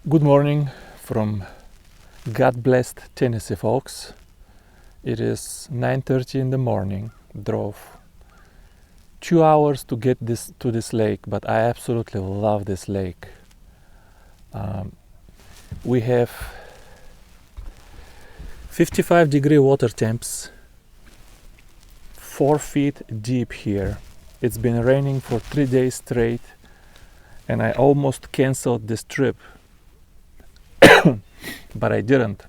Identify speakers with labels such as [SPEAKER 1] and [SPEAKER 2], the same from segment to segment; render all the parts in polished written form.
[SPEAKER 1] Good morning from God-blessed Tennessee, folks. It is 9:30 in the morning. Drove 2 hours to get to this lake, but I absolutely love this lake. We have 55-degree water temps, 4 feet deep here. It's been raining for 3 days straight, and I almost canceled this trip. But I didn't.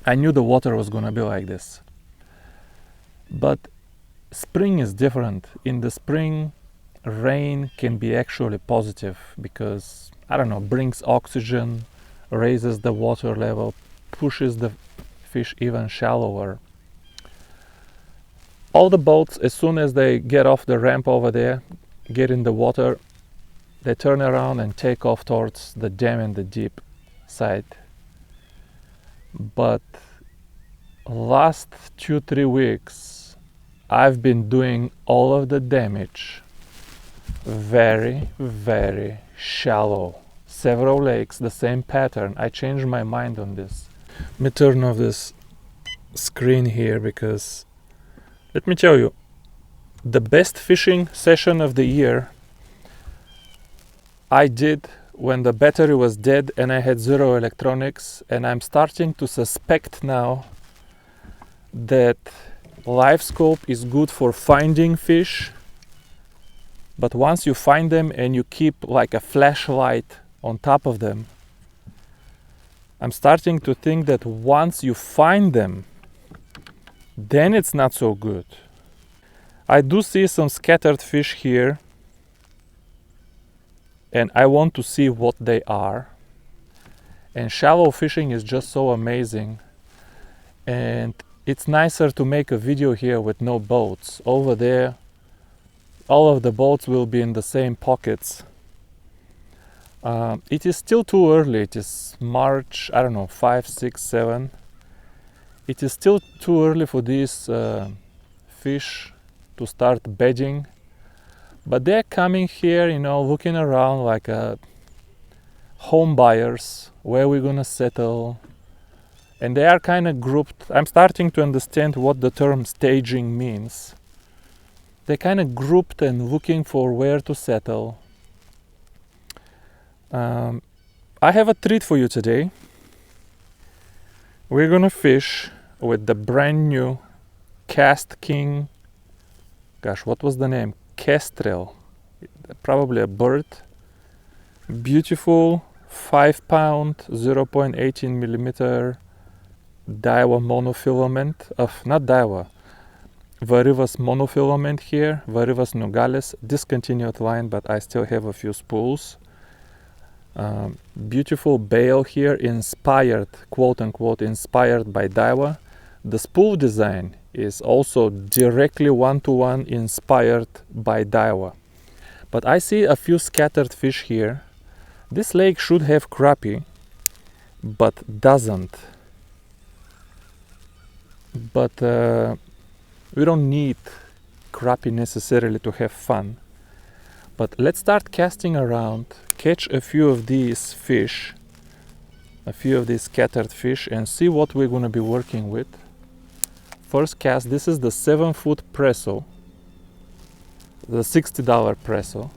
[SPEAKER 1] I knew the water was gonna be like this. But spring is different. In the spring, rain can be actually positive because, I don't know, brings oxygen, raises the water level, pushes the fish even shallower. All the boats, as soon as they get off the ramp over there, get in the water, they turn around and take off towards the dam and the deep side. But last 2-3 weeks I've been doing all of the damage very shallow. Several lakes, the same pattern. I changed my mind on this. Let me turn off this screen here because let me tell you, the best fishing session of the year I did when the battery was dead and I had zero electronics, and I'm starting to suspect now that live scope is good for finding fish, but once you find them and you keep like a flashlight on top of them, I'm starting to think that once you find them, then it's not so good. I do see some scattered fish here, and I want to see what they are. And shallow fishing is just so amazing, and it's nicer to make a video here with no boats. Over there, all of the boats will be in the same pockets. It is still too early. It is March, I don't know, 5, 6, 7. It is still too early for these fish to start bedding. But they're coming here, you know, looking around like home buyers, where we're gonna settle. And they are kind of grouped. I'm starting to understand what the term staging means. They're kind of grouped and looking for where to settle. I have a treat for you today. We're gonna fish with the brand new KASTKING. Gosh, what was the name? Kestrel, probably a bird. Beautiful 5-pound 0.18 millimeter Daiwa monofilament of, not Daiwa, Varivas monofilament here, Varivas nogales, discontinued line, but I still have a few spools. Beautiful bail here, inspired, quote unquote, inspired by Daiwa. The spool design is also directly one-to-one inspired by Daiwa. But I see a few scattered fish here. This lake should have crappie, but doesn't. But we don't need crappie necessarily to have fun. But let's start casting around, catch a few of these fish, a few of these scattered fish, and see what we're going to be working with. First cast, this is the 7-foot presso, the $60 presso,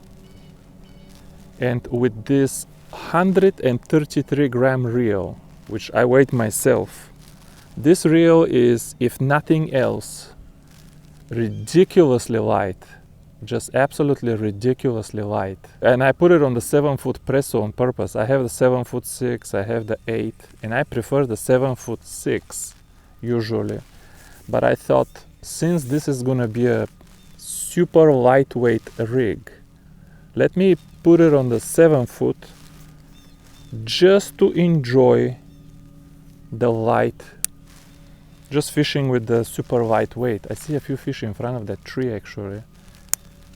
[SPEAKER 1] and with this 133 gram reel, which I weighed myself. This reel is, if nothing else, ridiculously light, just absolutely ridiculously light. And I put it on the 7-foot presso on purpose. I have the 7'6", I have the 8, and I prefer the 7'6" usually. But I thought, since this is gonna be a super lightweight rig, let me put it on the 7-foot just to enjoy the light, just fishing with the super lightweight. I see a few fish in front of that tree actually.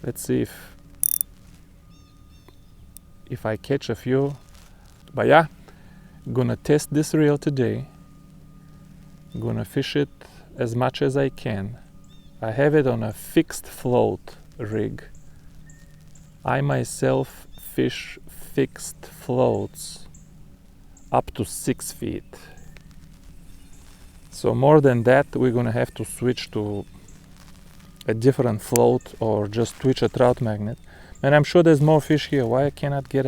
[SPEAKER 1] Let's see if I catch a few. But yeah, gonna test this reel today. Gonna fish it as much as I can. I have it on a fixed float rig. I myself fish fixed floats up to 6 feet. So more than that, we're gonna have to switch to a different float or just twitch a trout magnet. And I'm sure there's more fish here. Why I cannot get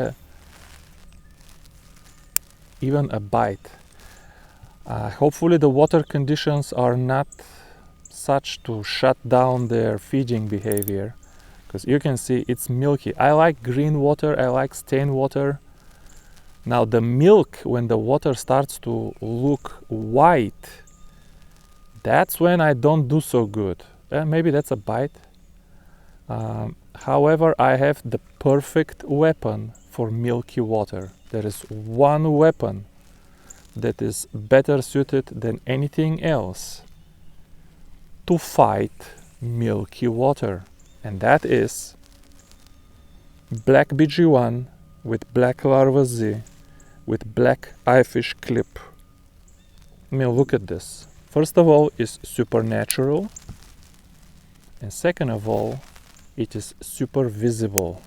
[SPEAKER 1] even a bite? Hopefully the water conditions are not such to shut down their feeding behavior, because you can see it's milky. I like green water, I like stained water. Now the milk, when the water starts to look white, that's when I don't do so good. Maybe that's a bite. However, I have the perfect weapon for milky water. There is one weapon that is better suited than anything else to fight milky water, and that is black BG1 with black larva Z with black eyefish clip. I mean, look at this. First of all, it's supernatural, and second of all, it is super visible,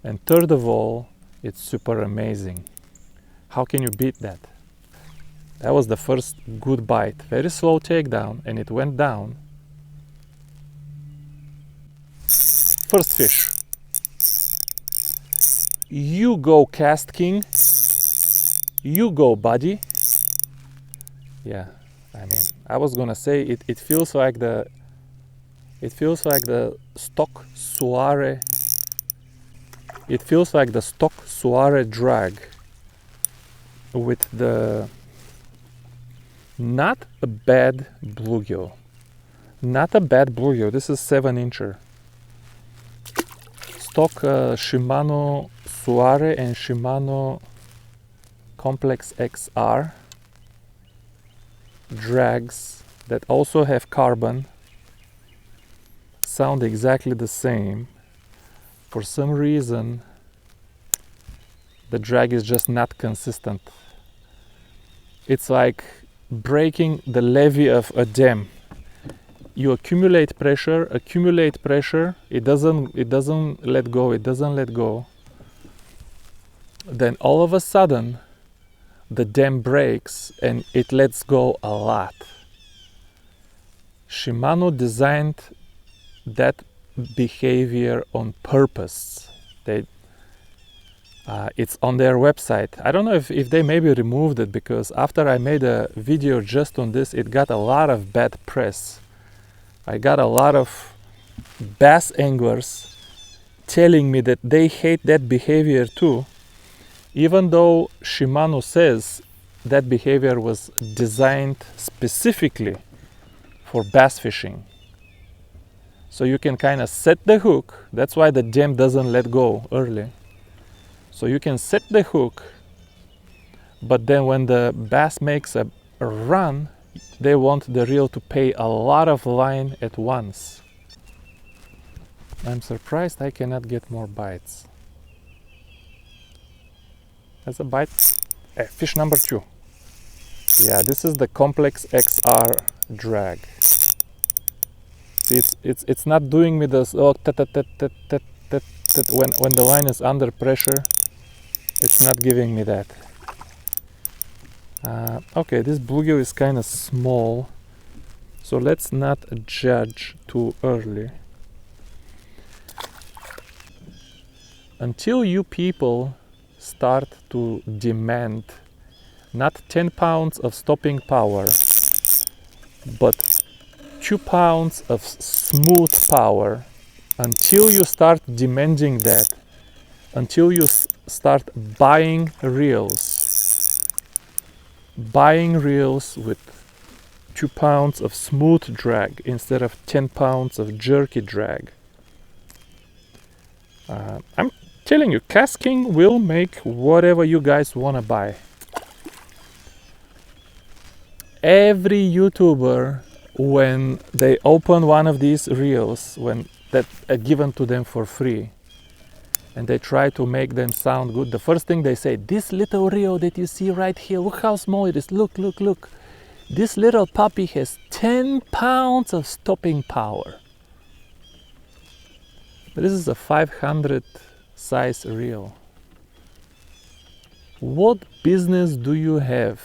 [SPEAKER 1] and third of all, it's super amazing. How can you beat that? That was the first good bite. Very slow takedown, and it went down. First fish. You go, KASTKING. You go, buddy. Yeah, I mean, I was gonna say it feels like the stock soiree. It feels like the stock soiree drag with the not a bad bluegill. Not a bad bluegill. This is 7-incher. Stock Shimano Soiree and Shimano Complex XR drags that also have carbon. Sound exactly the same. For some reason, the drag is just not consistent. It's like breaking the levee of a dam. You accumulate pressure, it doesn't let go. Then all of a sudden, the dam breaks and it lets go a lot. Shimano designed that behavior on purpose. It's on their website. I don't know if they maybe removed it, because after I made a video just on this, it got a lot of bad press. I got a lot of bass anglers telling me that they hate that behavior too, even though Shimano says that behavior was designed specifically for bass fishing. So you can kind of set the hook. That's why the dam doesn't let go early. So you can set the hook, but then when the bass makes a run, they want the reel to pay a lot of line at once. I'm surprised I cannot get more bites. That's a bite. Fish number 2. Yeah, this is the Complex XR drag. It's not doing me this when the line is under pressure. It's not giving me that. Okay, this bluegill is kind of small, so let's not judge too early. Until you people start to demand not 10 pounds of stopping power, but 2 pounds of smooth power, until you start demanding that, until you start buying reels with 2 pounds of smooth drag instead of 10 pounds of jerky drag. I'm telling you, KASTKING will make whatever you guys want to buy. Every YouTuber, when they open one of these reels, when that are given to them for free, and they try to make them sound good, the first thing they say, this little reel that you see right here, look how small it is, look. This little puppy has 10 pounds of stopping power. This is a 500 size reel. What business do you have?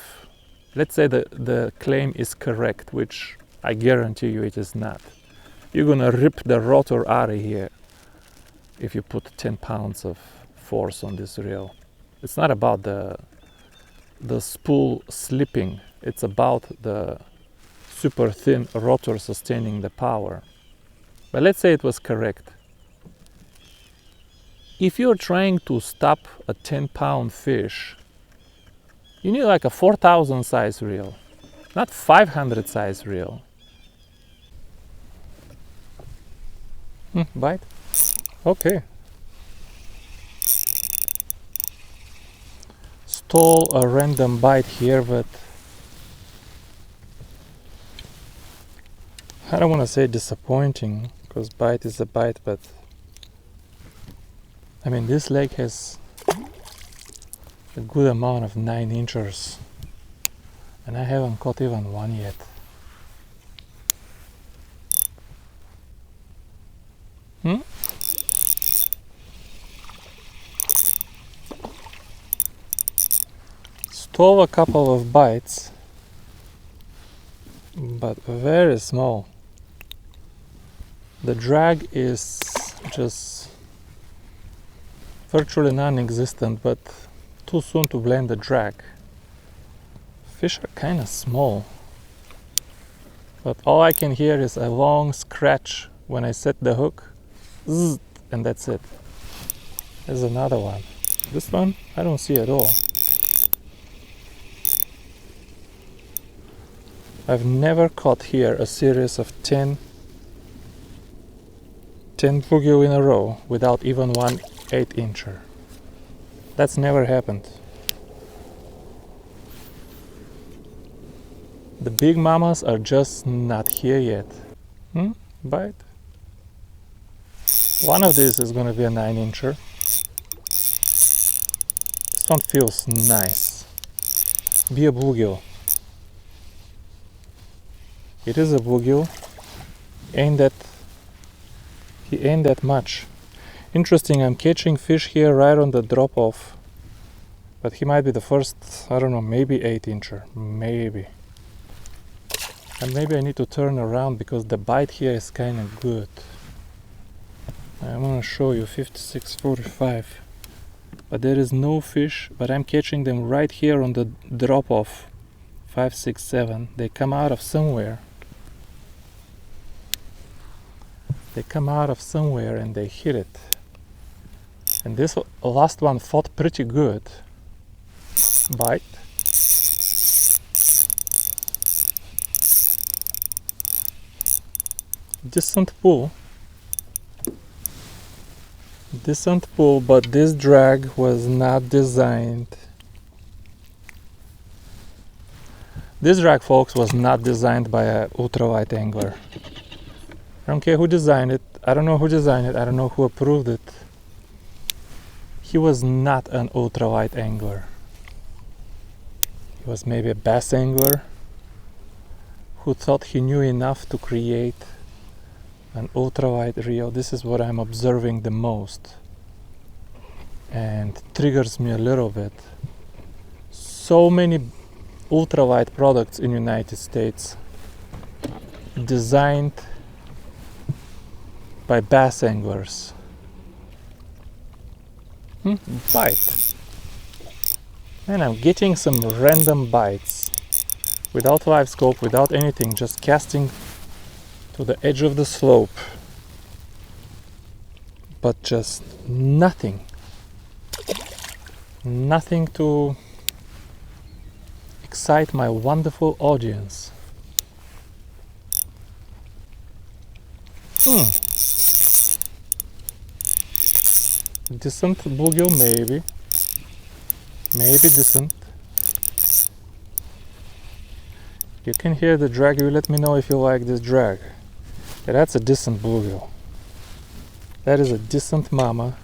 [SPEAKER 1] Let's say the claim is correct, which I guarantee you it is not. You're gonna rip the rotor out of here if you put 10 pounds of force on this reel. It's not about the spool slipping, it's about the super thin rotor sustaining the power. But let's say it was correct. If you're trying to stop a 10-pound fish, you need like a 4,000 size reel, not 500 size reel. Bite? Okay. Stole a random bite here, but I don't want to say disappointing, because bite is a bite, but I mean this lake has a good amount of 9-inchers and I haven't caught even one yet. Stole a couple of bites, but very small. The drag is just virtually non-existent, but too soon to blame the drag. Fish are kind of small, but all I can hear is a long scratch when I set the hook, zzz, and that's it. There's another one. This one I don't see at all. I've never caught here a series of 10 bluegill in a row without even one 8-incher. That's never happened. The big mamas are just not here yet. Bite? One of these is gonna be a 9-incher. This one feels nice. Be a bluegill. It is a bluegill. He ain't that much. Interesting, I'm catching fish here right on the drop off. But he might be the first, I don't know, maybe 8-incher. Maybe. And maybe I need to turn around because the bite here is kind of good. I'm gonna show you 56.45. But there is no fish, but I'm catching them right here on the drop off. 5, 6, 7. They come out of somewhere. They come out of somewhere and they hit it. And this last one fought pretty good. Bite. Decent pull. Decent pull, but this drag was not designed. This drag, folks, was not designed by an ultralight angler. I don't care who designed it. I don't know who designed it. I don't know who approved it. He was not an ultralight angler. He was maybe a bass angler who thought he knew enough to create an ultralight reel. This is what I'm observing the most and triggers me a little bit. So many ultralight products in United States designed by bass anglers. Bite. And I'm getting some random bites without live scope, without anything, just casting to the edge of the slope, but just nothing to excite my wonderful audience. Decent bluegill, maybe decent. You can hear the drag. You let me know if you like this drag. Yeah, that's a decent bluegill. That is a decent mama,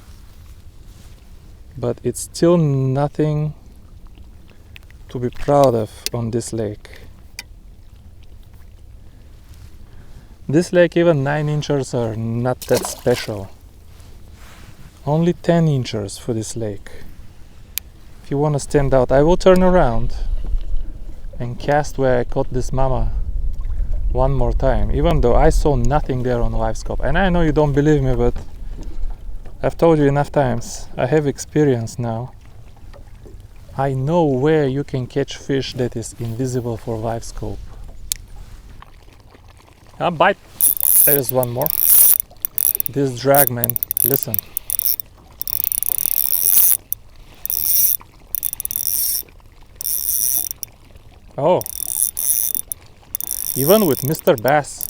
[SPEAKER 1] but it's still nothing to be proud of on this lake. This lake, even 9-inchers are not that special. Only 10-inchers for this lake. If you want to stand out, I will turn around and cast where I caught this mama one more time, even though I saw nothing there on live scope. And I know you don't believe me, but I've told you enough times. I have experience now. I know where you can catch fish that is invisible for live scope. Bite! There is one more. This drag, man, listen. Oh, even with Mr. Bass,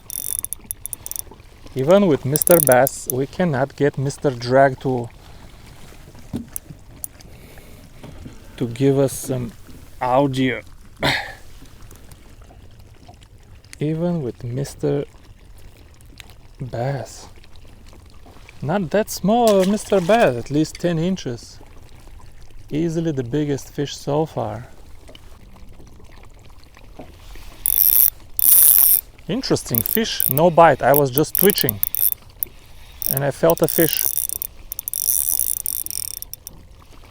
[SPEAKER 1] we cannot get Mr. Drag to give us some audio. Even with Mr. Bass. Not that small, Mr. Bass, at least 10 inches. Easily the biggest fish so far. Interesting fish, no bite, I was just twitching and I felt a fish.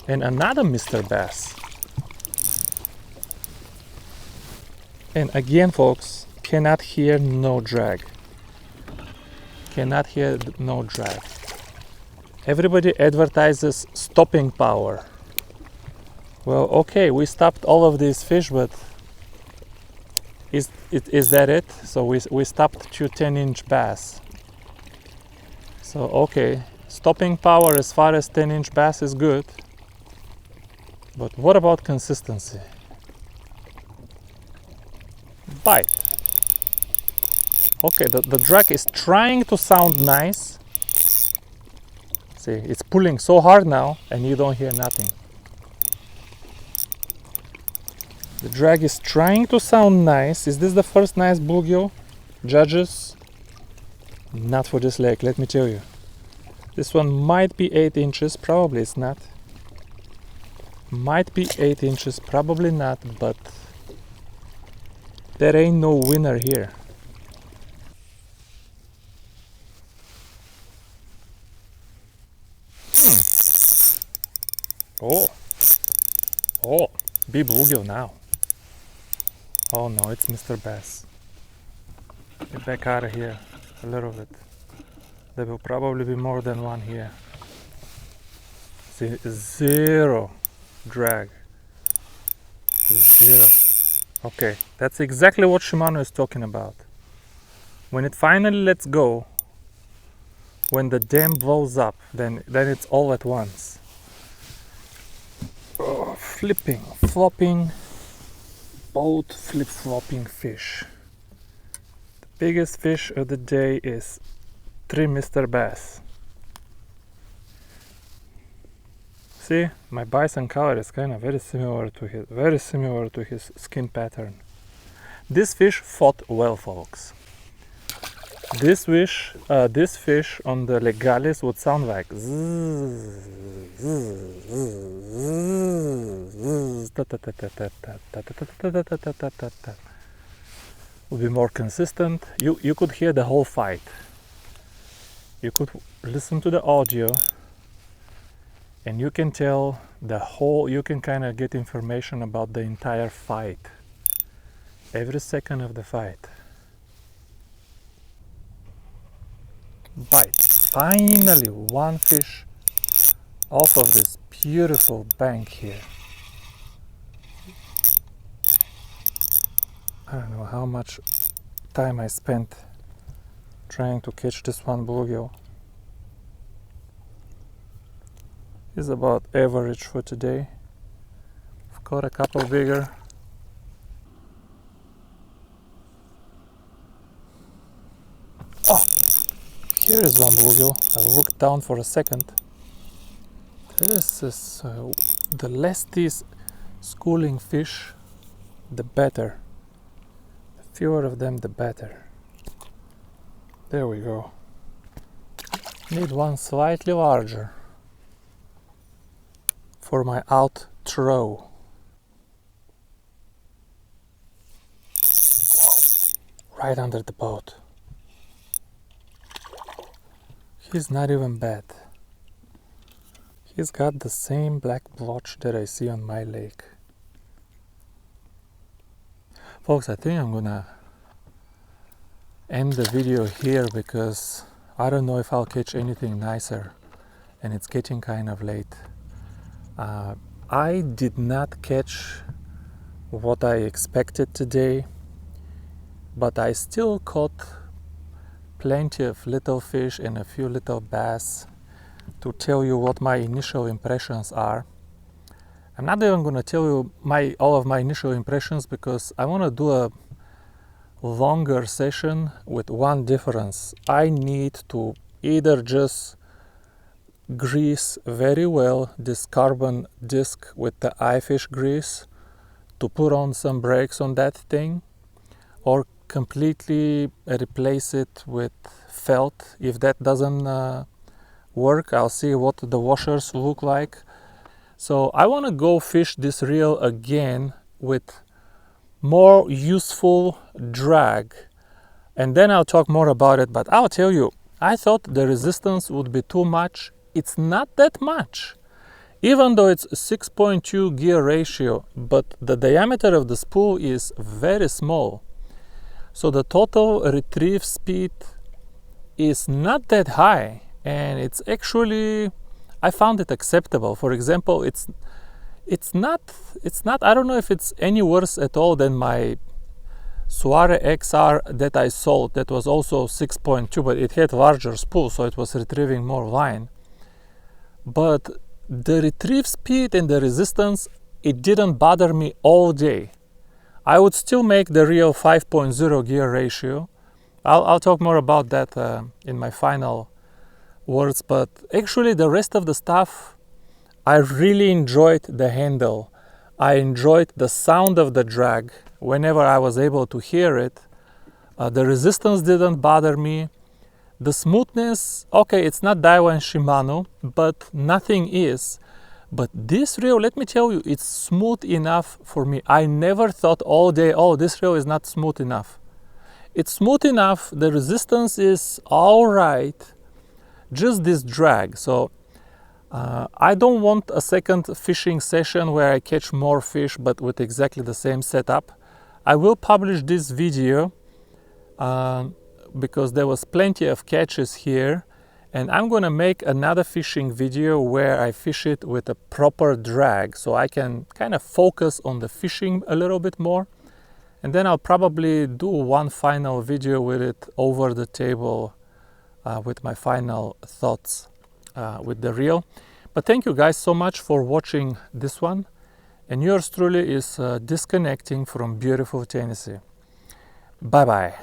[SPEAKER 1] And another Mr. Bass. And again, folks, cannot hear no drag. Cannot hear no drag. Everybody advertises stopping power. Well, okay, we stopped all of these fish, but is that it? So we stopped 2 10-inch bass. So okay, stopping power as far as 10-inch bass is good. But what about consistency? Bite. Okay, the drag is trying to sound nice. See, it's pulling so hard now and you don't hear nothing. The drag is trying to sound nice. Is this the first nice bluegill? Judges? Not for this lake, let me tell you. This one might be 8 inches, probably it's not. Might be 8 inches, probably not, but there ain't no winner here. Oh, big bluegill now. Oh no, it's Mr. Bass. Get back out of here a little bit. There will probably be more than one here. See, zero drag. Zero. Okay, that's exactly what Shimano is talking about. When it finally lets go, when the dam blows up, then it's all at once. Oh, flipping, flopping, both flip-flopping fish. The biggest fish of the day is 3 Mr. Bass. See, my bison color is kind of very similar to his skin pattern. This fish fought well, folks. This fish on the legalis would sound like would be more consistent. You could hear the whole fight. You could listen to the audio and you can tell the whole, you can kind of get information about the entire fight. Every second of the fight. Bite. Finally, one fish off of this beautiful bank here. I don't know how much time I spent trying to catch this one bluegill. Is about average for today. I've caught a couple bigger. Oh, here is one bluegill. I looked down for a second. This is the less these schooling fish, the better. The fewer of them, the better. There we go. Need one slightly larger for my outro. Whoa. Right under the boat. He's not even bad. He's got the same black blotch that I see on my lake. Folks, I think I'm gonna end the video here because I don't know if I'll catch anything nicer, and it's getting kind of late. I did not catch what I expected today, but I still caught plenty of little fish and a few little bass to tell you what my initial impressions are. I'm not even going to tell you all of my initial impressions because I want to do a longer session with one difference. I need to either just grease very well this carbon disc with the eyefish grease to put on some brakes on that thing, or completely replace it with felt. If that doesn't work, I'll see what the washers look like. So I want to go fish this reel again with more useful drag, and then I'll talk more about it. But I'll tell you, I thought the resistance would be too much. It's not that much, even though it's 6.2 gear ratio, but the diameter of the spool is very small. So the total retrieve speed is not that high, and it's actually, I found it acceptable. For example, it's not, I don't know if it's any worse at all than my Soare XR that I sold, that was also 6.2, but it had larger spool, so it was retrieving more line. But the retrieve speed and the resistance, it didn't bother me all day. I would still make the reel 5.0 gear ratio. I'll talk more about that in my final words, but actually the rest of the stuff, I really enjoyed the handle. I enjoyed the sound of the drag whenever I was able to hear it. The resistance didn't bother me. The smoothness, okay, it's not Daiwa and Shimano, but nothing is. But this reel, let me tell you, it's smooth enough for me. I never thought all day, oh, this reel is not smooth enough. It's smooth enough, the resistance is all right, just this drag. So I don't want a second fishing session where I catch more fish but with exactly the same setup. I will publish this video because there was plenty of catches here, and I'm gonna make another fishing video where I fish it with a proper drag so I can kind of focus on the fishing a little bit more, and then I'll probably do one final video with it over the table with my final thoughts with the reel. But thank you guys so much for watching this one, and yours truly is disconnecting from beautiful Tennessee. Bye bye.